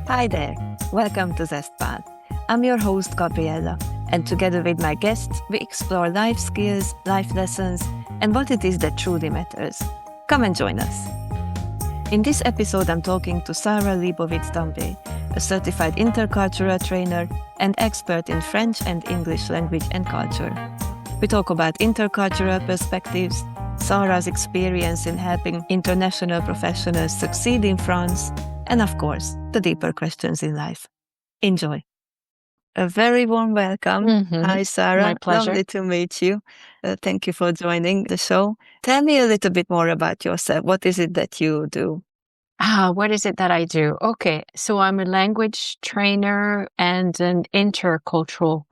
Hi there, welcome to Zestpad. I'm your host Gabriella, and together with my guests, we explore life skills, life lessons, and what it is that truly matters. Come and join us. In this episode, I'm talking to Sarah Leibovitz Dambre, a certified intercultural trainer and expert in French and English language and culture. We talk about intercultural perspectives, Sarah's experience in helping international professionals succeed in France, and of course, the deeper questions in life. Enjoy. A very warm welcome. Hi, Sarah. My pleasure. Lovely to meet you. Thank you for joining the show. Tell me a little bit more about yourself. What is it that you do? What is it that I do? Okay, so I'm a language trainer and an intercultural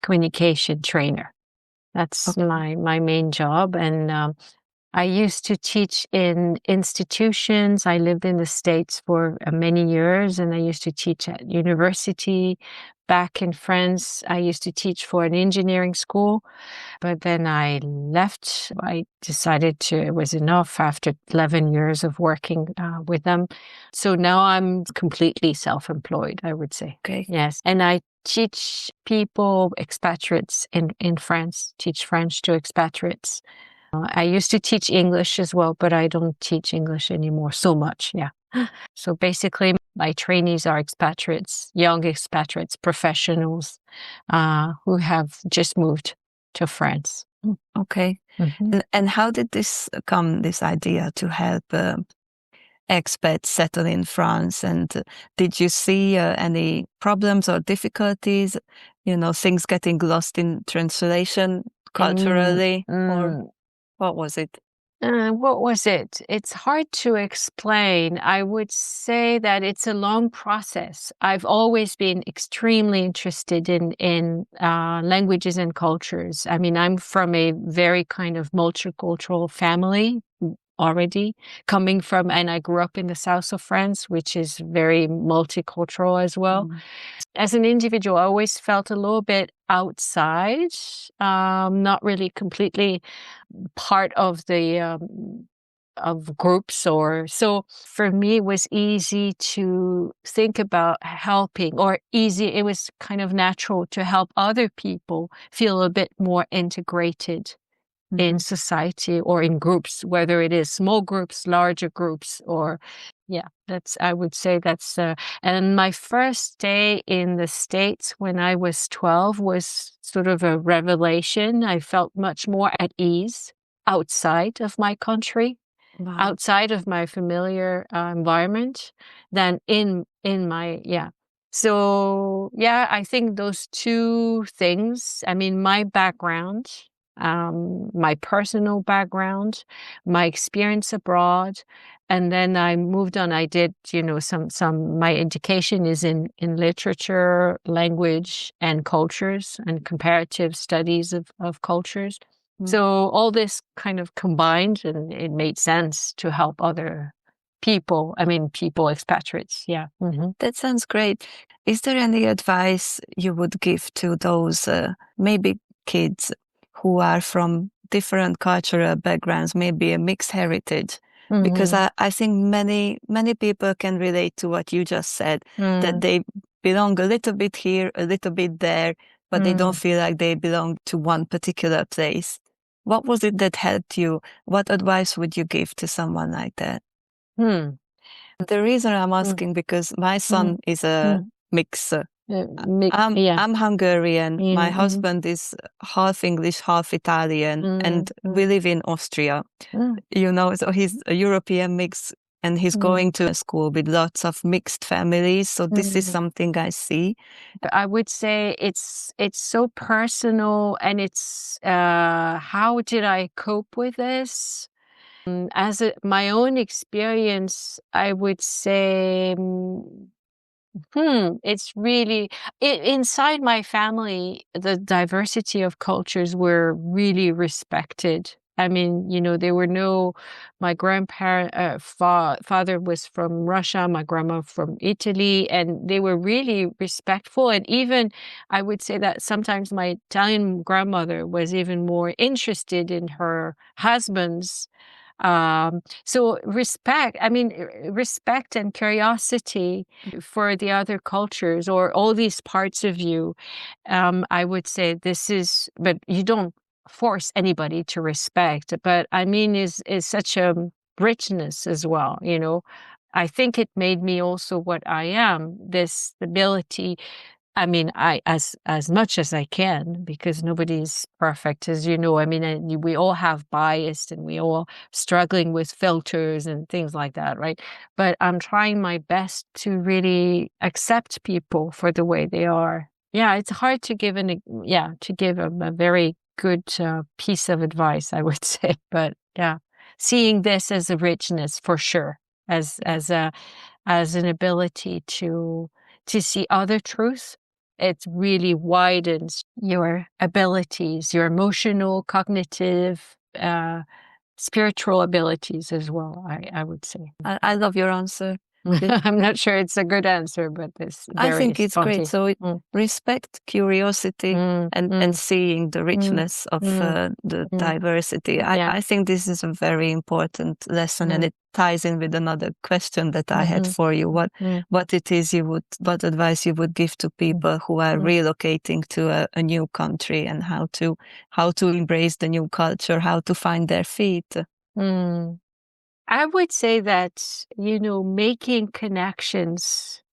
communication trainer. That's my main job. And I used to teach in institutions. I lived in the States for many years, and I used to teach at university. Back in France, I used to teach for an engineering school, but then I left. I decided it was enough after 11 years of working with them. So now I'm completely self-employed, I would say. Okay. Yes. And I teach people, expatriates in France, teach French to expatriates. I used to teach English as well, but I don't teach English anymore so much. Yeah. So basically, my trainees are expatriates, young expatriates, professionals who have just moved to France. Okay. Mm-hmm. And how did this come, this idea to help expats settle in France? And did you see any problems or difficulties, things getting lost in translation culturally? Or what was it? What was it? It's hard to explain. I would say that it's a long process. I've always been extremely interested in languages and cultures. I mean, I'm from a very kind of multicultural family already, and I grew up in the south of France, which is very multicultural as well. As an individual, I always felt a little bit outside, not really completely part of the of groups so for me it was easy to think about helping, it was kind of natural to help other people feel a bit more integrated in society or in groups, whether it is small groups, larger groups, I would say that's, and my first day in the States when I was 12 was sort of a revelation. I felt much more at ease outside of my country, outside of my familiar environment than in my, So, I think those two things, I mean, my background, my personal background, my experience abroad, and then I moved on. I did, my education is in literature, language, and cultures, and comparative studies of cultures. So all this kind of combined, and it made sense to help other people. I mean, expatriates. Yeah. That sounds great. Is there any advice you would give to those maybe kids who are from different cultural backgrounds, maybe a mixed heritage? Because I think many people can relate to what you just said, that they belong a little bit here, a little bit there, but they don't feel like they belong to one particular place. What was it that helped you? What advice would you give to someone like that? The reason I'm asking, because my son is a mixer. I'm Hungarian. My husband is half English, half Italian, and we live in Austria. So he's a European mix, and he's going to a school with lots of mixed families. So this is something I see. I would say it's so personal, and it's how did I cope with this? As my own experience, I would say. It's really inside my family, the diversity of cultures were really respected. I mean, there were my grandparent, father was from Russia, my grandma from Italy, and they were really respectful. And even I would say that sometimes my Italian grandmother was even more interested in her husband's So respect and curiosity for the other cultures or all these parts of you. I would say this is, but you don't force anybody to respect, but I mean, is such a richness as well, you know. I think it made me also what I am, this ability. I mean, as much as I can, because nobody's perfect, as you know. I mean, and we all have bias and we all struggling with filters and things like that, right? But I'm trying my best to really accept people for the way they are. Yeah, it's hard to give a very good piece of advice, I would say. But yeah, seeing this as a richness for sure, as an ability to see other truths. It really widens your abilities, your emotional, cognitive, spiritual abilities as well, I would say. I love your answer. I'm not sure it's a good answer, but it's I very think it's great. spontaneous. So respect, curiosity, and seeing the richness of the diversity. Yeah. I think this is a very important lesson, and it ties in with another question that I had for you. What advice you would give to people who are relocating to a new country, and how to embrace the new culture, how to find their feet? I would say that, you know, making connections.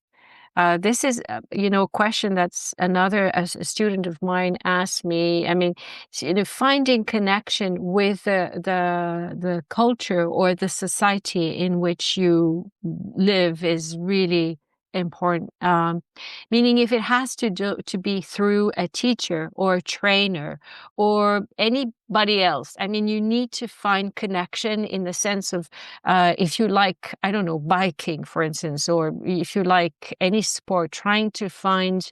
This is, a question that's a student of mine asked me. I mean, you know, finding connection with the culture or the society in which you live is really important. Meaning, if it has to be through a teacher or a trainer or anybody else, I mean, you need to find connection in the sense of, if you like, I don't know, biking, for instance, or if you like any sport, trying to find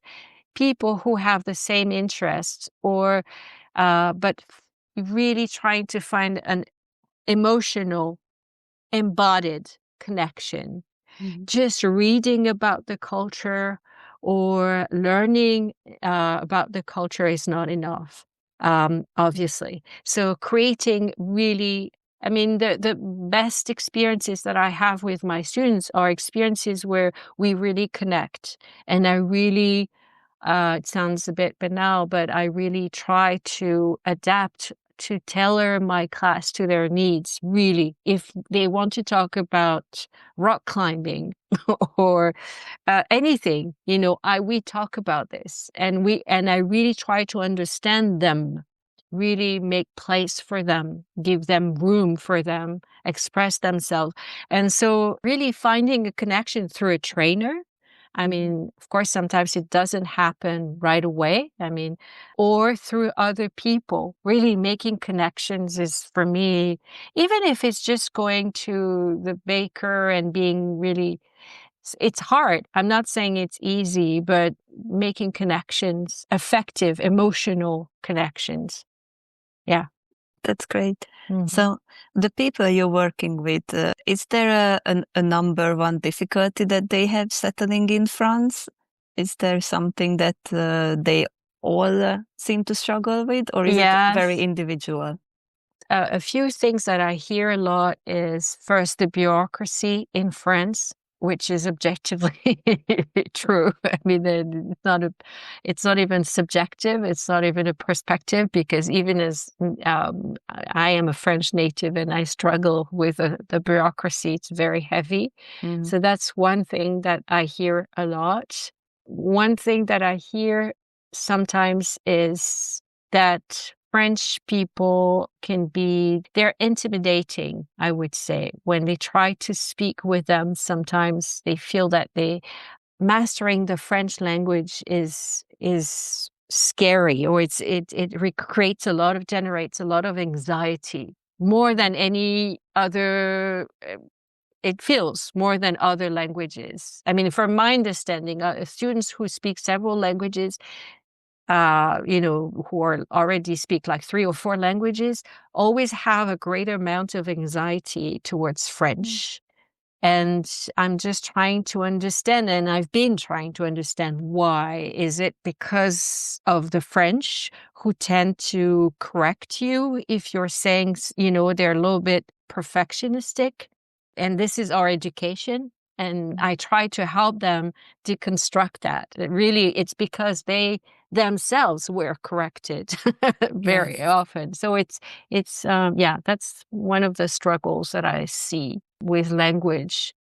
people who have the same interests, or, but really trying to find an emotional, embodied connection. Just reading about the culture or learning about the culture is not enough, obviously. So creating really, I mean, the best experiences that I have with my students are experiences where we really connect. And I really, it sounds a bit banal, but I really try to adapt to tailor my class to their needs. Really, if they want to talk about rock climbing or anything, you know, we talk about this, and I really try to understand them, really make place for them, give them room for them, express themselves. And so really finding a connection through a trainer. I mean, of course, sometimes it doesn't happen right away. I mean, or through other people, really making connections is, for me, even if it's just going to the baker and being really, it's hard. I'm not saying it's easy, but making connections, effective, emotional connections. Yeah. That's great. So the people you're working with, is there a number one difficulty that they have settling in France? Is there something that they all seem to struggle with, or is it very individual? A few things that I hear a lot is, first, the bureaucracy in France, which is objectively true. I mean, it's not even subjective. It's not even a perspective, because even as I am a French native and I struggle with the bureaucracy, it's very heavy. So that's one thing that I hear a lot. One thing that I hear sometimes is that French people they're intimidating, I would say. When they try to speak with them, sometimes they feel that mastering the French language is scary, or generates a lot of anxiety, more than any other. It feels more than other languages. I mean, from my understanding, students who speak several languages, who already speak like 3 or 4 languages, always have a greater amount of anxiety towards French. And I'm just trying to understand, and I've been trying to understand why. Is it because of the French, who tend to correct you if you're saying, they're a little bit perfectionistic, and this is our education. And I try to help them deconstruct that. It's because they themselves were corrected very often. So that's one of the struggles that I see with language.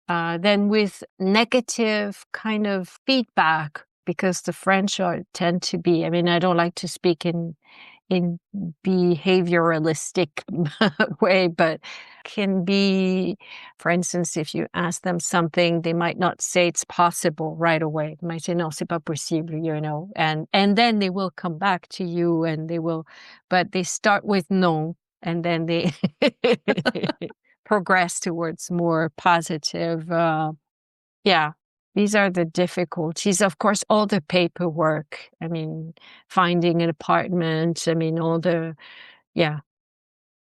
Then with negative kind of feedback, because the French tend to be, I mean, I don't like to speak in behavioralistic way, but can be, for instance, if you ask them something, they might not say it's possible right away. They might say, no, c'est pas possible, and then they will come back to you but they start with no, and then they progress towards more positive. These are the difficulties. Of course, all the paperwork. I mean, finding an apartment. I mean,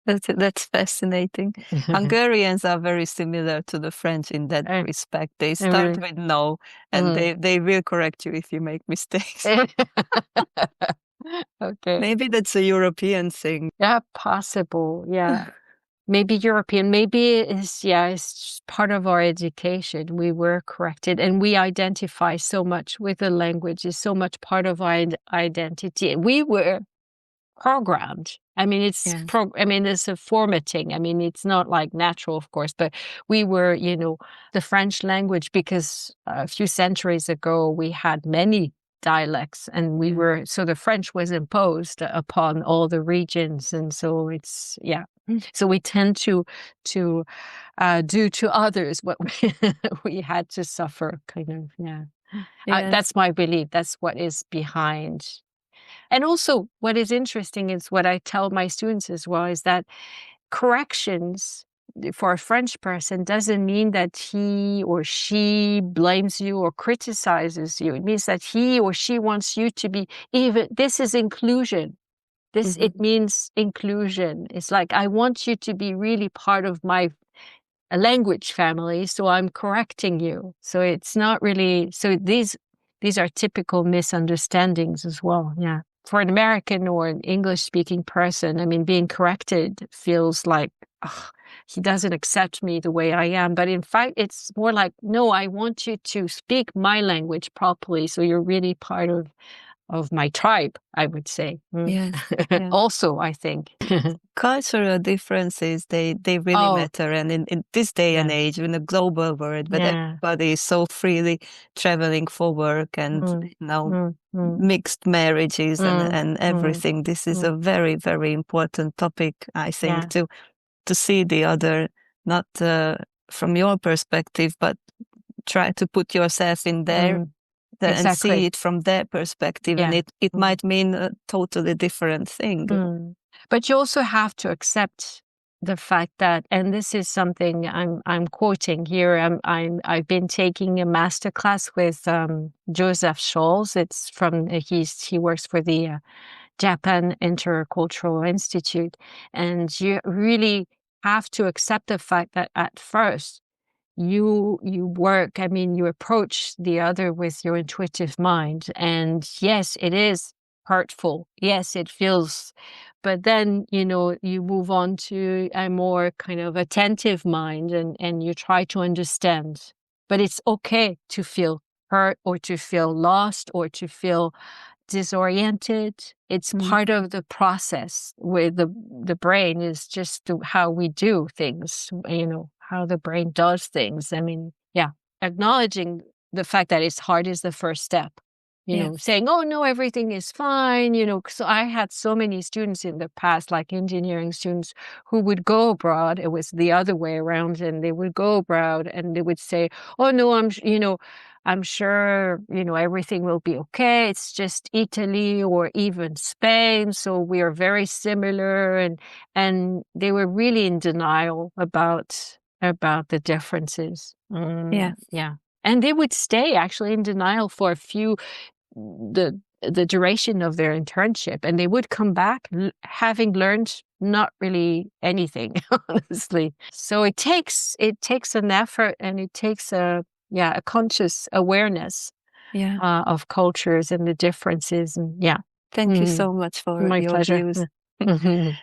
That's fascinating. Hungarians are very similar to the French in that respect. They start with no, and they will correct you if you make mistakes. Okay. Maybe that's a European thing. Yeah, possible. Yeah. Maybe European, maybe it's part of our education. We were corrected, and we identify so much with the language. It's so much part of our identity. We were programmed. I mean, it's a formatting. I mean, it's not like natural, of course, but we were, the French language, because a few centuries ago we had many dialects, and so the French was imposed upon all the regions, and so so we tend to do to others what we had to suffer, kind of. That's my belief. That's what is behind. And also, what is interesting is what I tell my students as well, is that corrections for a French person doesn't mean that he or she blames you or criticizes you. It means that he or she wants you to be this is inclusion. It means inclusion. It's like, I want you to be really part of my language family, so I'm correcting you. So it's not really, so these are typical misunderstandings as well. Yeah. For an American or an English-speaking person, I mean, being corrected feels like, he doesn't accept me the way I am. But in fact, it's more like, no, I want you to speak my language properly, so you're really part of my tribe, I would say. Also, I think. Cultural differences, they really matter. And in this day and age, in a global world, but everybody is so freely traveling for work and, mixed marriages and everything. This is a very, very important topic, I think, to see the other, not from your perspective, but try to put yourself in there. And see it from their perspective, and it might mean a totally different thing. But you also have to accept the fact that, and this is something I'm quoting here. I've been taking a master class with Joseph Scholz. It's from he works for the Japan Intercultural Institute, and you really have to accept the fact that at first, you approach the other with your intuitive mind. And yes, it is hurtful. Yes, it feels, but then, you move on to a more kind of attentive mind and you try to understand. But it's okay to feel hurt or to feel lost or to feel disoriented. It's part of the process with the brain. Is just how we do things, how the brain does things. I mean, acknowledging the fact that it's hard is the first step. Saying, oh, no, everything is fine. So I had so many students in the past, like engineering students, who would go abroad. It was the other way around. And they would go abroad and they would say, oh, no, I'm sure, everything will be okay. It's just Italy or even Spain. So we are very similar. And they were really in denial about the differences. And they would stay actually in denial for the duration of their internship. And they would come back having learned not really anything, honestly. So it takes an effort, and it takes a conscious awareness of cultures and the differences. And Thank you so much for my your pleasure. views.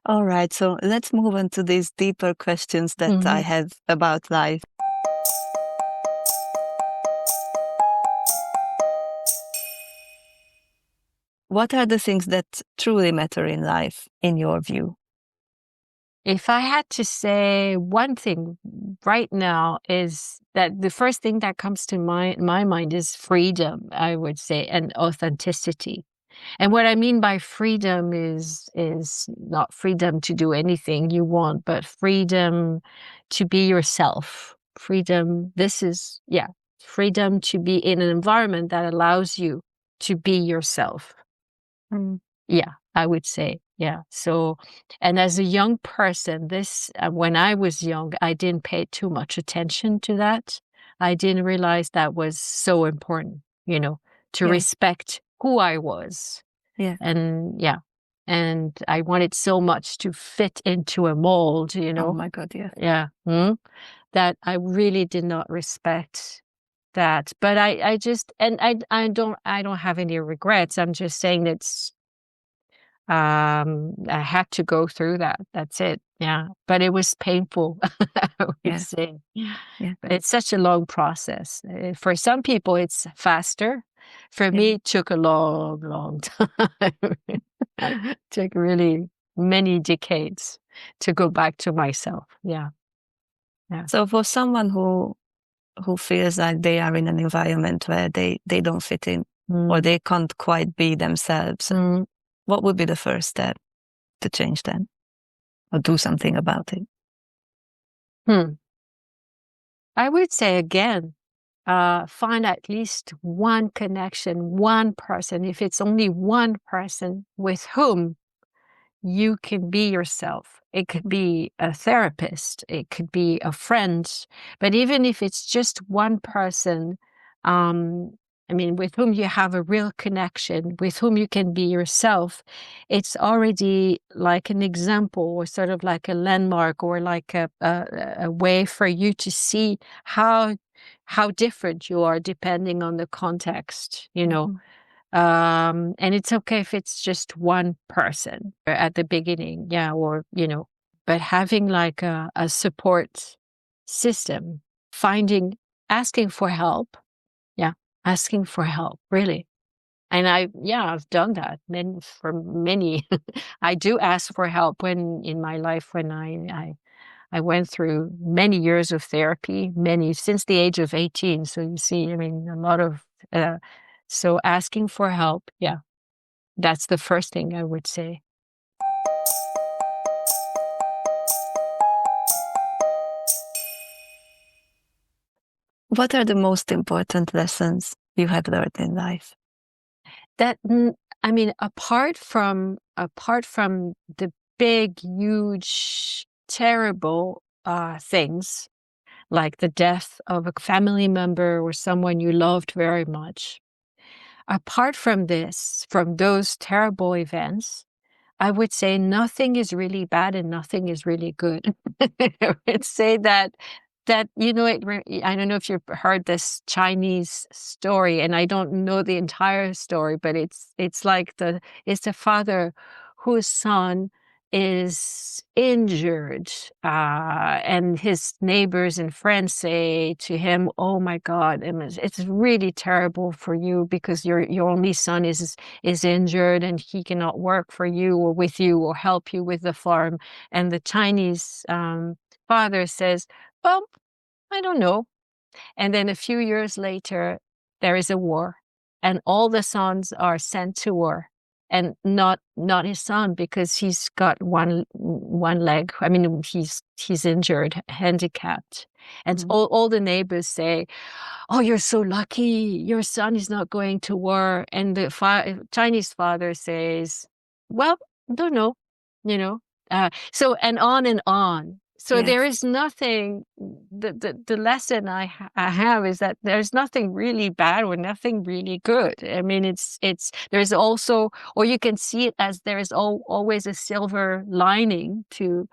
All right, so let's move on to these deeper questions that I have about life. What are the things that truly matter in life, in your view? If I had to say one thing right now, is that the first thing that comes to my mind is freedom, I would say, and authenticity. And what I mean by freedom is not freedom to do anything you want, but freedom to be yourself. Freedom, freedom to be in an environment that allows you to be yourself. Yeah, I would say, yeah. So, and as a young person, when I was young, I didn't pay too much attention to that. I didn't realize that was so important, to respect who I was. Yeah. And I wanted so much to fit into a mold, Oh my God, yeah. Yeah. That I really did not respect that. But I don't have any regrets. I'm just saying I had to go through that. That's it. Yeah. But it was painful, I would say. Yeah. But it's such a long process. For some people, it's faster. For me, it took a long, long time. It took really many decades to go back to myself. Yeah. So for someone who feels like they are in an environment where they don't fit in, or they can't quite be themselves, what would be the first step to change them or do something about it? I would say again, find at least one connection, one person, if it's only one person with whom you can be yourself. It could be a therapist, it could be a friend, but even if it's just one person, with whom you have a real connection, with whom you can be yourself, it's already like an example, or sort of like a landmark, or like a way for you to see how different you are depending on the context, and it's okay if it's just one person at the beginning, but having like a support system, asking for help. Asking for help, really. And I've done that for many. I do ask for help in my life when I went through many years of therapy, since the age of 18. So you see, a lot of, so asking for help. Yeah. That's the first thing I would say. What are the most important lessons you have learned in life? Apart from the big, huge, terrible things, like the death of a family member or someone you loved very much, apart from those terrible events, I would say nothing is really bad and nothing is really good. I would say that I don't know if you've heard this Chinese story, and I don't know the entire story, but it's like it's the father whose son is injured, and his neighbors and friends say to him, "Oh my God, it's really terrible for you because your only son is injured and he cannot work for you or with you or help you with the farm." And the Chinese father says, "Well, I don't know." And then a few years later, there is a war, and all the sons are sent to war, and not his son, because he's got one leg. He's injured, handicapped. And all the neighbors say, "Oh, you're so lucky. Your son is not going to war." And the Chinese father says, "Well, don't know, so, and on and on. So there is nothing, the lesson I have is that there's nothing really bad or nothing really good. There's also, or you can see it as there is always a silver lining to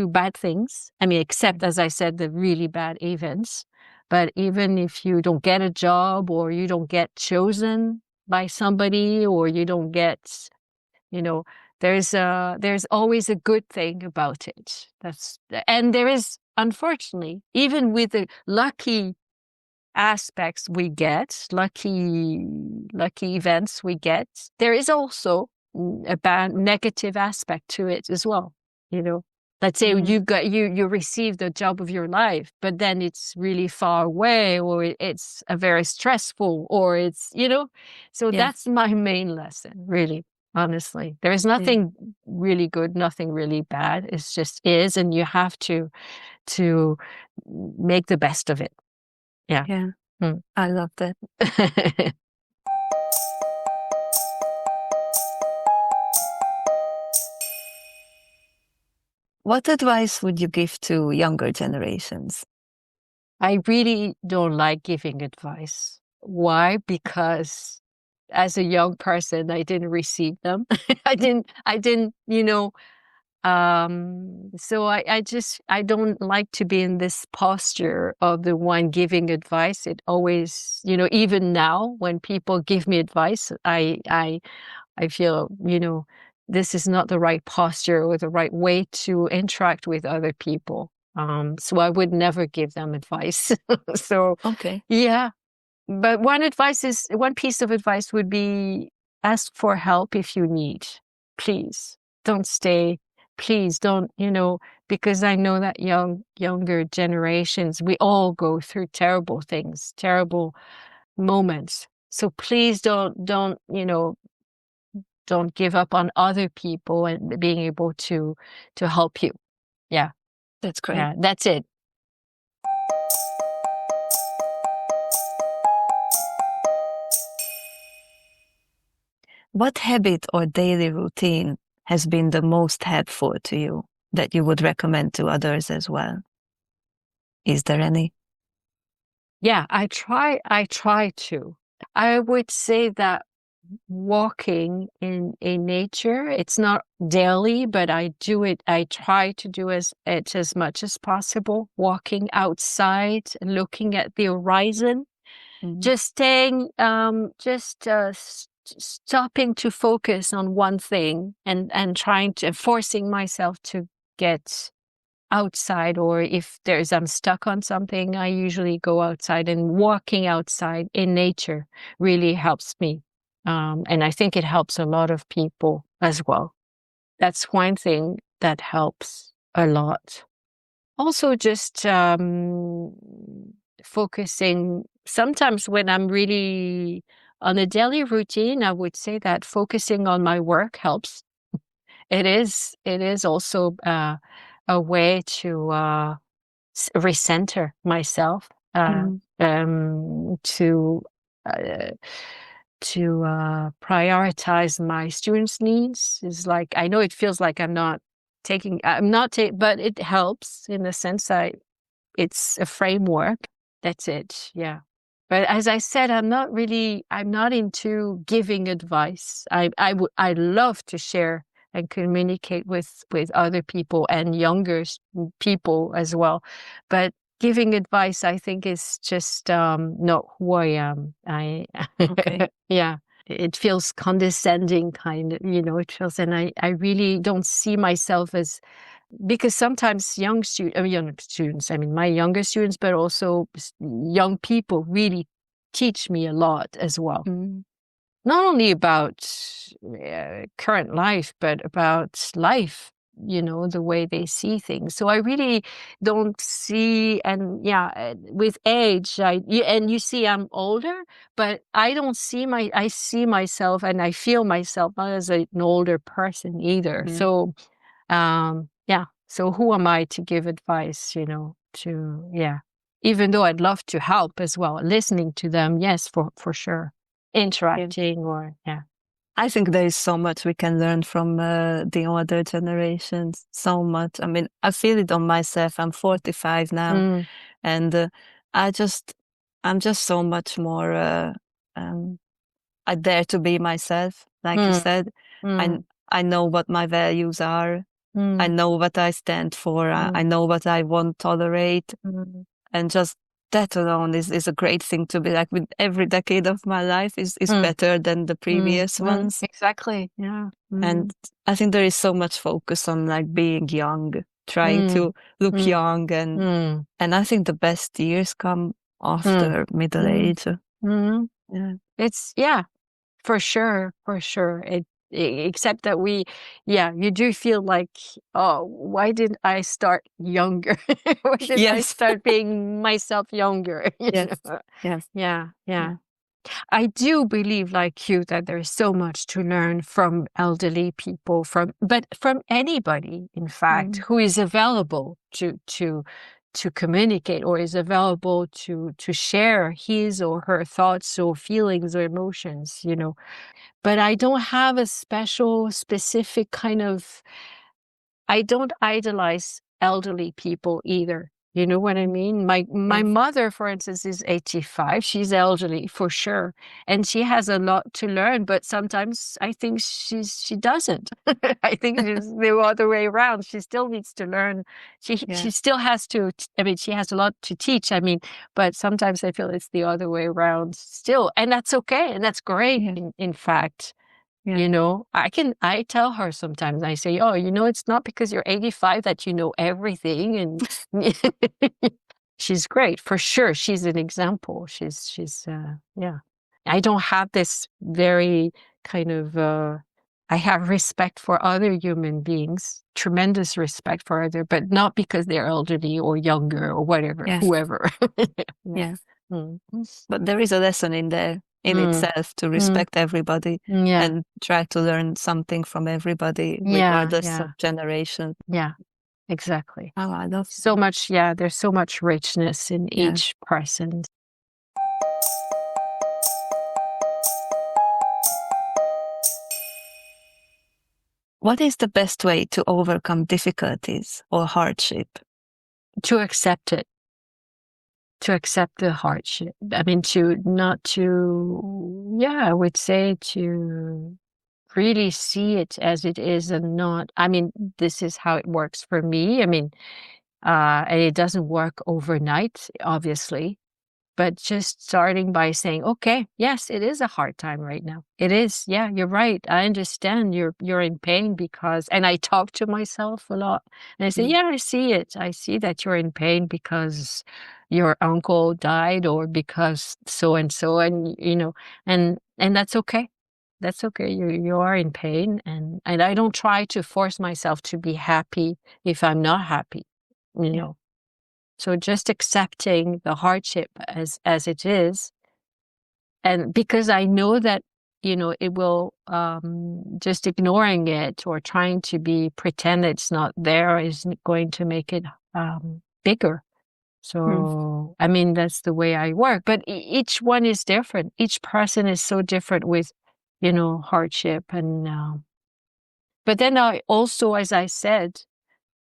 bad things. Except, as I said, the really bad events. But even if you don't get a job, or you don't get chosen by somebody, or you don't get, There's always a good thing about it. And there is, unfortunately, even with the lucky aspects we get, lucky events we get, there is also a bad negative aspect to it as well. Let's say you receive the job of your life, but then it's really far away, or it's a very stressful, or it's so that's my main lesson, really. Honestly, there is nothing really good, nothing really bad. It's just is, and you have to make the best of it. Yeah. I love that. What advice would you give to younger generations? I really don't like giving advice. Why? Because as a young person, I didn't receive them. I didn't, so I don't like to be in this posture of the one giving advice. It always, even now when people give me advice, I feel, this is not the right posture or the right way to interact with other people. So I would never give them advice. So, okay. Yeah. But one piece of advice would be ask for help if you need. Please don't stay. Please don't, because I know that younger generations, we all go through terrible things, terrible moments. So please don't give up on other people and being able to help you. Yeah. That's great. Yeah, that's it. What habit or daily routine has been the most helpful to you that you would recommend to others as well? Is there any? Yeah, I try to. I would say that walking in nature, it's not daily, but I try to do it as much as possible. Walking outside, looking at the horizon, just staying, stopping to focus on one thing and forcing myself to get outside, or if I'm stuck on something, I usually go outside, and walking outside in nature really helps me. And I think it helps a lot of people as well. That's one thing that helps a lot. Also, just focusing. Sometimes when I'm really on a daily routine, I would say that focusing on my work helps. It is also a way to recenter myself, to prioritize my students' needs. Is like, I know it feels like but it helps in the sense it's a framework. That's it. Yeah. But as I said, I'm not into giving advice. I love to share and communicate with other people and younger people as well. But giving advice, I think, is just not who I am. Okay. Yeah, it feels condescending, kind of, it feels, and I really don't see myself as, because sometimes young students, I mean, my younger students, but also young people really teach me a lot as well. Not only about current life, but about life, the way they see things. So I really don't see, and with age, and you see I'm older, but I don't see I see myself and I feel myself not as an older person either. So, so who am I to give advice, even though I'd love to help as well, listening to them, yes, for sure. Interacting I think there is so much we can learn from the older generations. So much. I mean, I feel it on myself. I'm 45 now, and I'm just so much more. I dare to be myself, like you said. I know what my values are. I know what I stand for. I know what I won't tolerate, and just that alone is a great thing to be like with every decade of my life is better than the previous ones. Exactly. Yeah. And I think there is so much focus on like being young, trying to look young, and I think the best years come after middle age. Yeah. It's for sure. Except that you do feel like, oh, why didn't I start younger? Why didn't I start being myself younger? Yes. Yeah. I do believe, like you, that there's so much to learn from elderly people, from anybody, in fact, who is available to communicate, or is available to share his or her thoughts or feelings or emotions, But I don't have a specific kind of, I don't idolize elderly people either. You know what I mean? My mother, for instance, is 85. She's elderly for sure. And she has a lot to learn, but sometimes I think she doesn't. I think it's the other way around. She still needs to learn. She still has to, she has a lot to teach. But sometimes I feel it's the other way around still. And that's okay. And that's great, in fact. I tell her sometimes, I say, oh, it's not because you're 85 that you know everything. And she's great for sure. She's an example. She's I don't have this very kind of, I have respect for other human beings, tremendous respect for other, but not because they're elderly or younger or whatever, whoever. But there is a lesson in there. In itself, to respect everybody and try to learn something from everybody, regardless of generation. Yeah, exactly. Oh, I love so much. Yeah, there's so much richness in each person. What is the best way to overcome difficulties or hardship? To accept it. To accept the hardship. I would say to really see it as it is, and not, this is how it works for me. And it doesn't work overnight, obviously, but just starting by saying, okay, yes, it is a hard time right now. It is. Yeah, you're right. I understand you're in pain because, and I talk to myself a lot and I say, I see it. I see that you're in pain because your uncle died, or because so and so, and and that's okay. That's okay. You are in pain, and I don't try to force myself to be happy if I'm not happy, So just accepting the hardship as it is, and because I know that, it will, just ignoring it or trying to pretend it's not there isn't going to make it bigger. So, that's the way I work. But each one is different. Each person is so different with, hardship. And but then I also, as I said,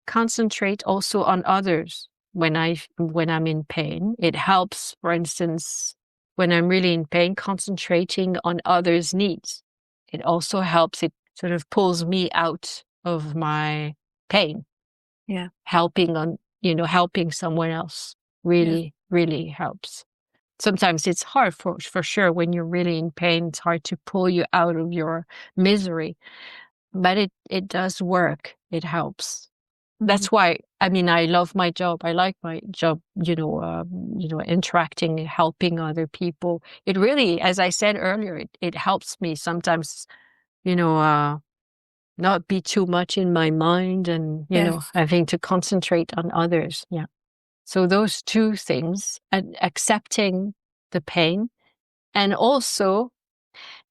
concentrate also on others when I'm in pain. It helps, for instance, when I'm really in pain, concentrating on others' needs. It also helps. It sort of pulls me out of my pain. Yeah. Helping someone else really helps. Sometimes it's hard for sure. When you're really in pain, it's hard to pull you out of your misery, but it does work. It helps. That's why, I love my job. I like my job, interacting, helping other people. It really, as I said earlier, it helps me sometimes, not be too much in my mind, and, having to concentrate on others. Yeah. So those two things, and accepting the pain, and also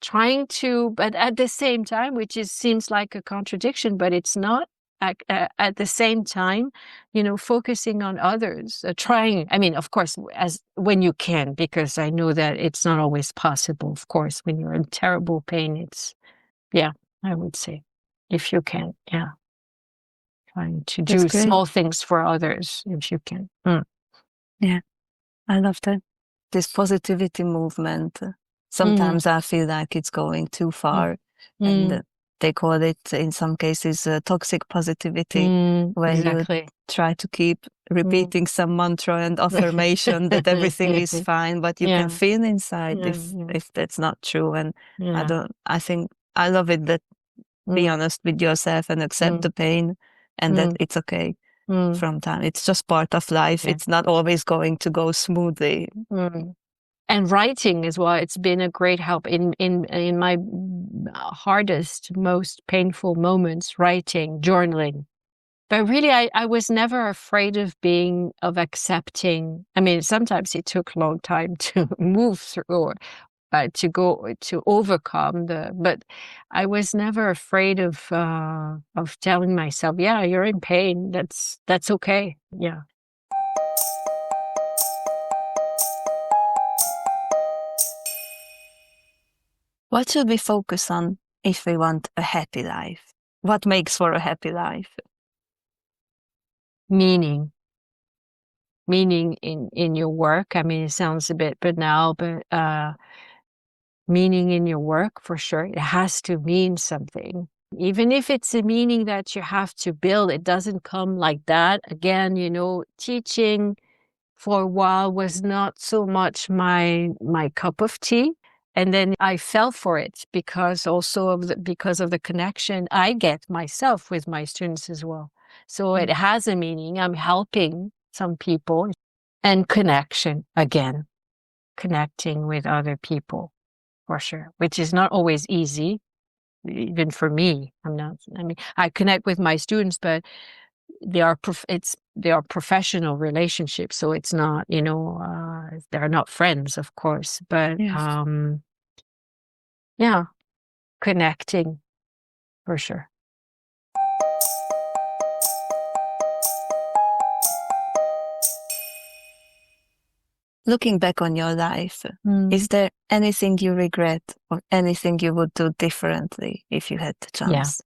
trying to, but at the same time, which seems like a contradiction, but it's not. At the same time, focusing on others, trying, of course, as when you can, because I know that it's not always possible. Of course, when you're in terrible pain, it's, I would say, if you can, trying to do small things for others, if you can. Yeah, I love that. This positivity movement. Sometimes I feel like it's going too far, and they call it in some cases toxic positivity, where exactly. you try to keep repeating some mantra and affirmation that everything is fine, but you can feel inside if that's not true. And I think I love it that be honest with yourself and accept the pain, and that it's okay from time. It's just part of life. It's not always going to go smoothly. And writing as well. It's been a great help in my hardest, most painful moments, writing, journaling. But really, I was never afraid of accepting. I mean, sometimes it took a long time to move through or to overcome but I was never afraid of telling myself, yeah, you're in pain. That's okay. Yeah. What should we focus on if we want a happy life? What makes for a happy life? Meaning in your work. I mean, it sounds a bit banal, but meaning in your work, for sure. It has to mean something. Even if it's a meaning that you have to build, it doesn't come like that. Again, teaching for a while was not so much my cup of tea. And then I fell for it because of the connection I get myself with my students as well. So it has a meaning. I'm helping some people, and connection, again, connecting with other people, for sure, which is not always easy, even for me. I connect with my students, but they are professional relationships, so it's not, they're not friends, of course, but connecting, for sure. Looking back on your life, is there anything you regret or anything you would do differently if you had the chance?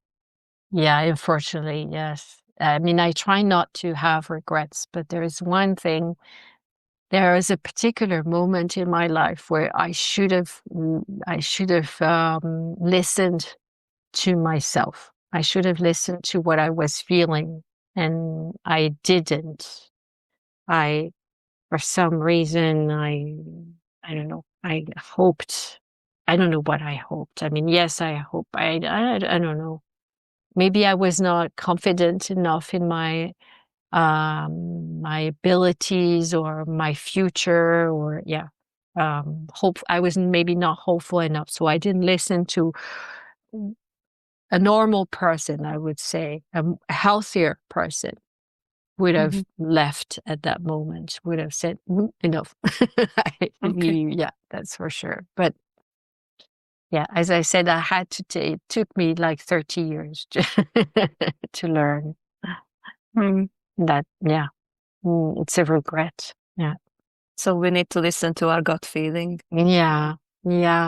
Yeah, unfortunately, yes. I mean, I try not to have regrets, but there is one thing. There is a particular moment in my life where I should have listened to myself. I should have listened to what I was feeling, and I didn't. For some reason, I don't know. I hoped. I don't know what I hoped. I mean, yes, I hope. I don't know. Maybe I was not confident enough in my abilities or my future, or hope. I was maybe not hopeful enough, so I didn't listen to a normal person. I would say a healthier person would have left at that moment, would have said, enough. Yeah, that's for sure. But yeah, as I said, I had to it took me like 30 years to learn that. Yeah, it's a regret. Yeah. So we need to listen to our gut feeling. Yeah,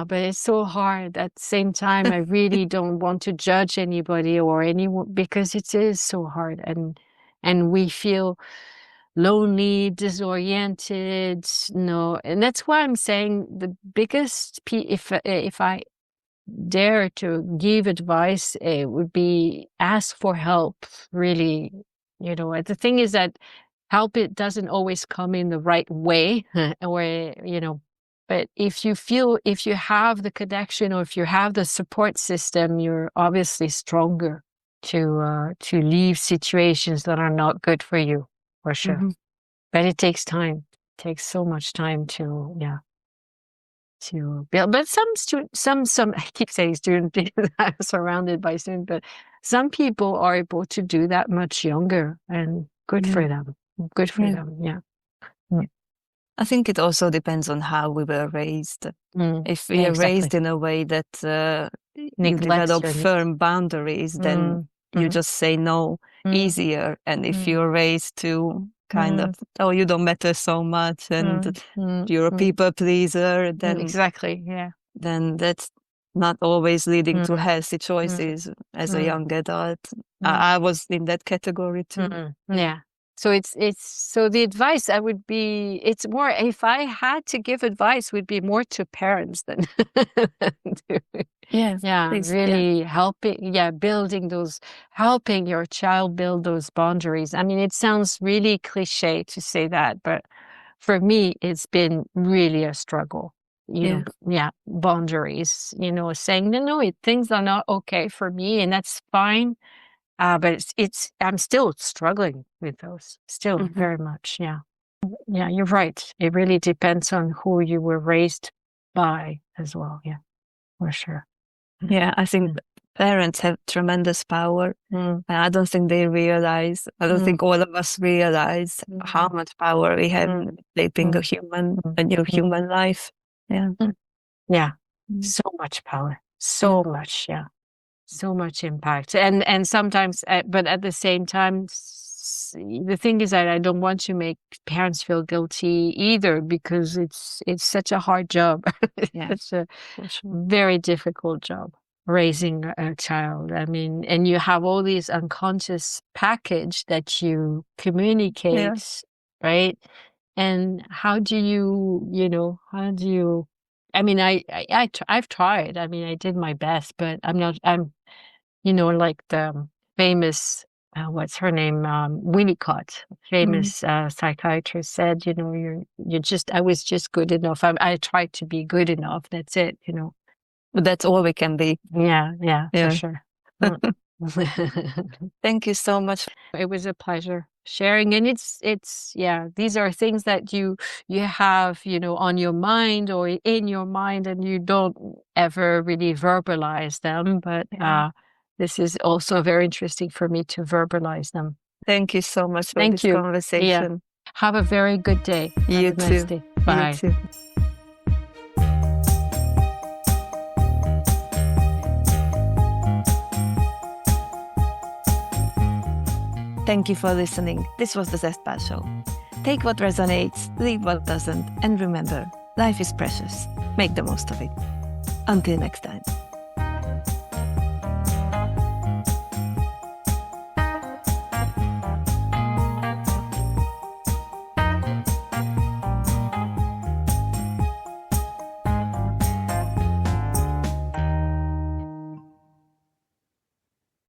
but it's so hard. At the same time, I really don't want to judge anybody or anyone, because it is so hard, and we feel lonely, disoriented. No, and that's why I'm saying the biggest if I dare to give advice, it would be ask for help. Really, the thing is that help, it doesn't always come in the right way, or but if you have the connection, or if you have the support system, you're obviously stronger to leave situations that are not good for you, for sure. But it takes time. It takes so much time to build. But some I keep saying student because I'm surrounded by students, but some people are able to do that much younger, and good for them. Good for them. Yeah. I think it also depends on how we were raised. If we are raised in a way that you develop firm boundaries, then you just say no easier. And if you're raised to kind of, oh, you don't matter so much, and you're a people pleaser, then then that's not always leading to healthy choices as a young adult. I was in that category too. Yeah. So so the advice I would be, it's more, if I had to give advice, would be more to parents than Yes, yeah, please, really helping, helping your child build those boundaries. I mean, it sounds really cliche to say that, but for me, it's been really a struggle. Boundaries, saying, no, things are not okay for me, and that's fine. But I'm still struggling with those, still very much. Yeah. Yeah, you're right. It really depends on who you were raised by as well. Yeah, for sure. Yeah, I think parents have tremendous power. And I don't think they realize, I don't think all of us realize how much power we have in shaping a new human life. Yeah. Yeah. So much power. So much. Yeah. So much impact. And sometimes, but at the same time, the thing is that I don't want to make parents feel guilty either, because it's such a hard job. It's a very difficult job, raising a child. I mean, and you have all these unconscious package that you communicate, right? And how do you, I mean, I've tried. I mean, I did my best, but I'm like the famous, what's her name? Winnicott, famous psychiatrist, said, I was just good enough. I tried to be good enough. That's it, But that's all we can be. Yeah, for sure. Thank you so much. It was a pleasure sharing. And these are things that you have, on your mind or in your mind, and you don't ever really verbalize them. But this is also very interesting for me to verbalize them. Thank you so much for this conversation. Yeah. Have a very good day. You too. Nice day. Bye. You too. Thank you for listening. This was the Zestbar Show. Take what resonates, leave what doesn't, and remember, life is precious. Make the most of it. Until next time.